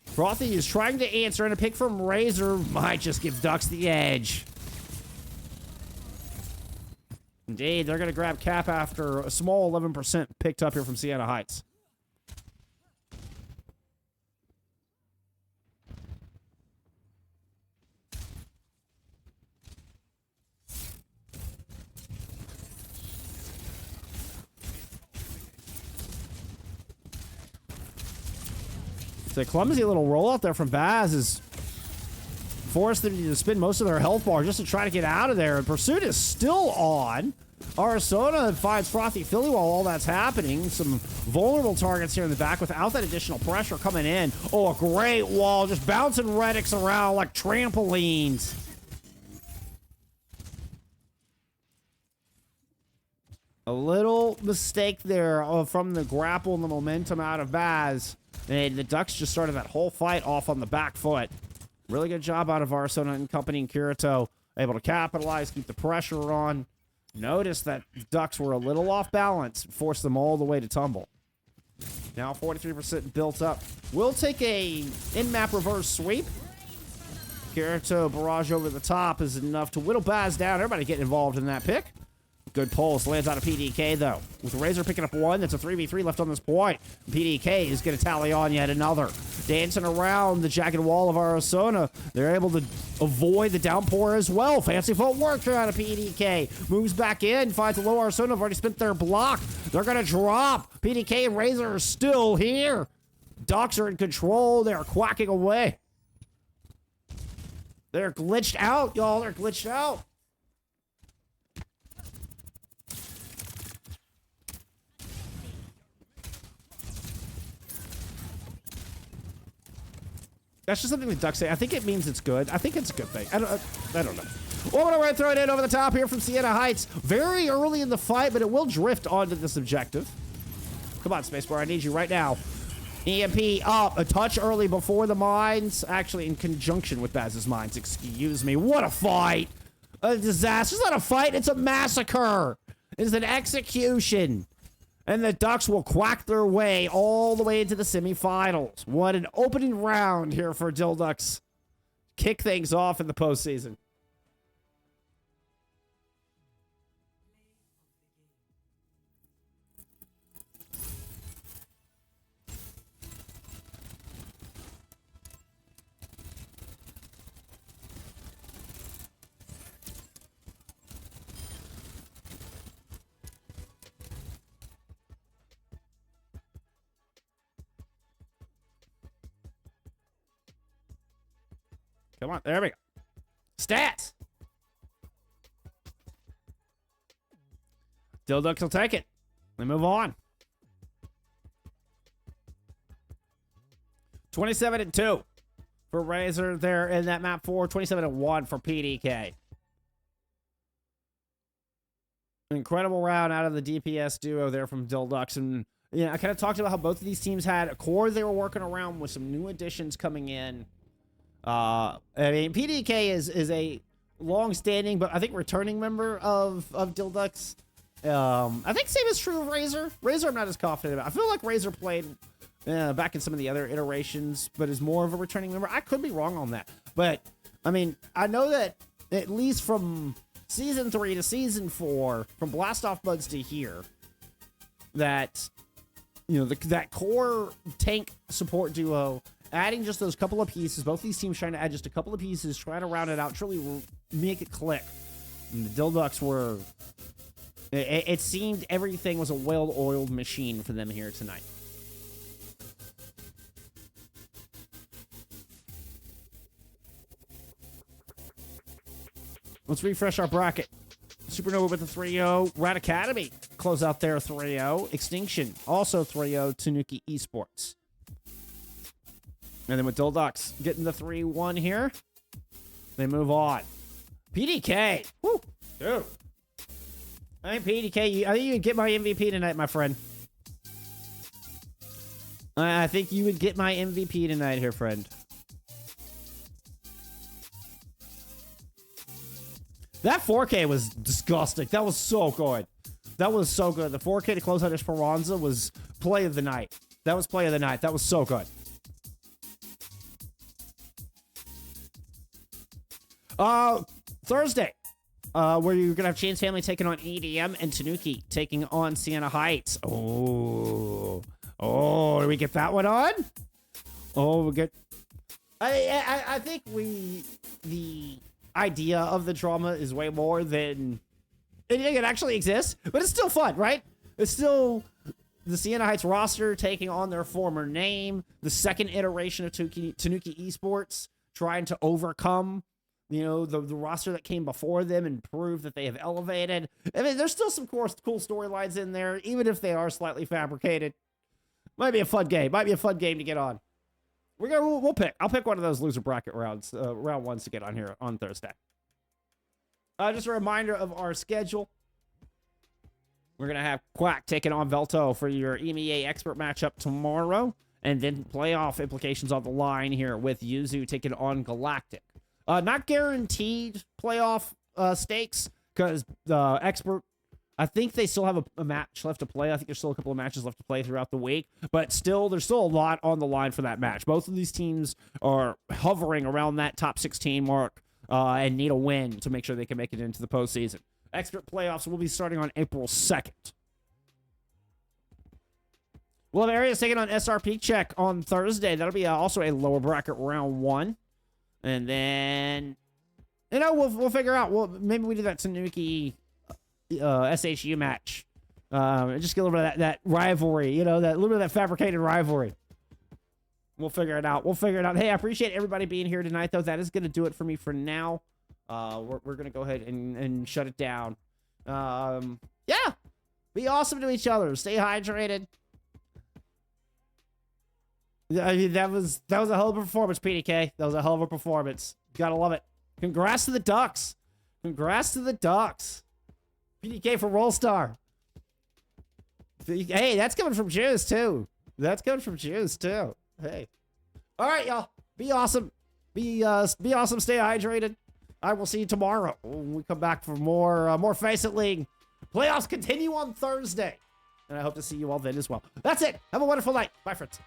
Frothy is trying to answer, and a pick from Razor might just give Ducks the edge. Indeed, they're going to grab cap after a small 11% picked up here from Siena Heights. It's a clumsy little rollout there from Baz is forced them to spend most of their health bar just to try to get out of there. And pursuit is still on. Arizona finds Frothy Philly while all that's happening. Some vulnerable targets here in the back without that additional pressure coming in. Oh, a great wall, just bouncing Redics around like trampolines. A little mistake there from the grapple and the momentum out of Baz. And the Ducks just started that whole fight off on the back foot. Really good job out of Arizona and company and Kirito. Able to capitalize, keep the pressure on. Notice that Ducks were a little off balance. Forced them all the way to tumble. Now 43% built up. We'll take a in-map reverse sweep. Kirito barrage over the top is enough to whittle Baz down. Everybody getting involved in that pick. Good pulse. Lands out of PDK, though. With Razor picking up one, that's a 3v3 left on this point. PDK is going to tally on yet another. Dancing around the jagged wall of Arizona. They're able to avoid the downpour as well. Fancy footwork out of PDK. Moves back in, finds a low Arizona. Have already spent their block. They're going to drop. PDK and Razor are still here. Ducks are in control. They're quacking away. They're glitched out, y'all. They're glitched out. That's just something the Ducks say. I think it means it's good. I think it's a good thing. I don't know. Well, we're going to throw it in over the top here from Siena Heights. Very early in the fight, but it will drift onto this objective. Come on, Spacebar. I need you right now. EMP up. A touch early before the mines. Actually, in conjunction with Baz's mines. Excuse me. What a fight. A disaster. It's not a fight. It's a massacre. It's an execution. And the Ducks will quack their way all the way into the semifinals. What an opening round here for Dhill Ducks. Kick things off in the postseason. Come on, there we go. Stats! Dhill Ducks will take it. They move on. 27-2 for Razor there in that map 4. 27-1 for PDK. An incredible round out of the DPS duo there from Dhill Ducks. And I kind of talked about how both of these teams had a core they were working around with some new additions coming in. I mean, PDK is a long-standing, but I think returning member of Dhill Ducks. I think same is true of Razor. Razor I'm not as confident about. I feel like Razor played back in some of the other iterations, but is more of a returning member. I could be wrong on that. But, I mean, I know that at least from Season 3 to Season 4, from Blast Off Buds to here, that, that core tank support duo, adding just those couple of pieces, both these teams trying to add just a couple of pieces, trying to round it out, truly make it click. And the Dhill Ducks were... It seemed everything was a well-oiled machine for them here tonight. Let's refresh our bracket. Supernova with the 3-0. Rat Academy close out their 3-0. Extinction also 3-0. Tanuki Esports. And then with Dhill Ducks getting the 3-1 here, they move on. PDK. Woo. Dude. I think PDK, I think you would get my MVP tonight, my friend. I think you would get my MVP tonight here, friend. That 4K was disgusting. That was so good. That was so good. The 4K to close out Esperanca was play of the night. That was play of the night. That was so good. Thursday. where you're gonna have Chain's Family taking on EDM and Tanuki taking on Siena Heights. Oh, do we get that one on? Oh, we get. I think the idea of the drama is way more than anything that actually exists, but it's still fun, right? It's still the Siena Heights roster taking on their former name, the second iteration of Tanuki Esports, trying to overcome, you know, the roster that came before them and prove that they have elevated. I mean, there's still some cool storylines in there, even if they are slightly fabricated. Might be a fun game. Might be a fun game to get on. We'll pick. I'll pick one of those loser bracket rounds, round ones to get on here on Thursday. Just a reminder of our schedule. We're going to have Quack taking on Velto for your EMEA expert matchup tomorrow. And then playoff implications on the line here with Yuzu taking on Galactic. Not guaranteed playoff stakes because the expert, I think they still have a match left to play. I think there's still a couple of matches left to play throughout the week. But still, there's still a lot on the line for that match. Both of these teams are hovering around that top 16 mark and need a win to make sure they can make it into the postseason. Expert playoffs will be starting on April 2nd. We'll have Arias taking on SRP Check on Thursday. That'll be also a lower bracket round 1. And then, you know, we'll figure out. Well, maybe we do that Tanuki SHU match. Just get a little bit of that rivalry, you know, that little bit of that fabricated rivalry. We'll figure it out. Hey, I appreciate everybody being here tonight, though. That is going to do it for me for now. We're going to go ahead and shut it down. Yeah. Be awesome to each other. Stay hydrated. I mean, that was a hell of a performance, PDK. That was a hell of a performance. Gotta love it. Congrats to the Ducks. PDK for Rollstar. Hey, that's coming from Juice, too. Hey. All right, y'all. Be awesome. Be awesome. Stay hydrated. I will see you tomorrow when we come back for more FACEIT League. Playoffs continue on Thursday. And I hope to see you all then as well. That's it. Have a wonderful night. Bye, friends.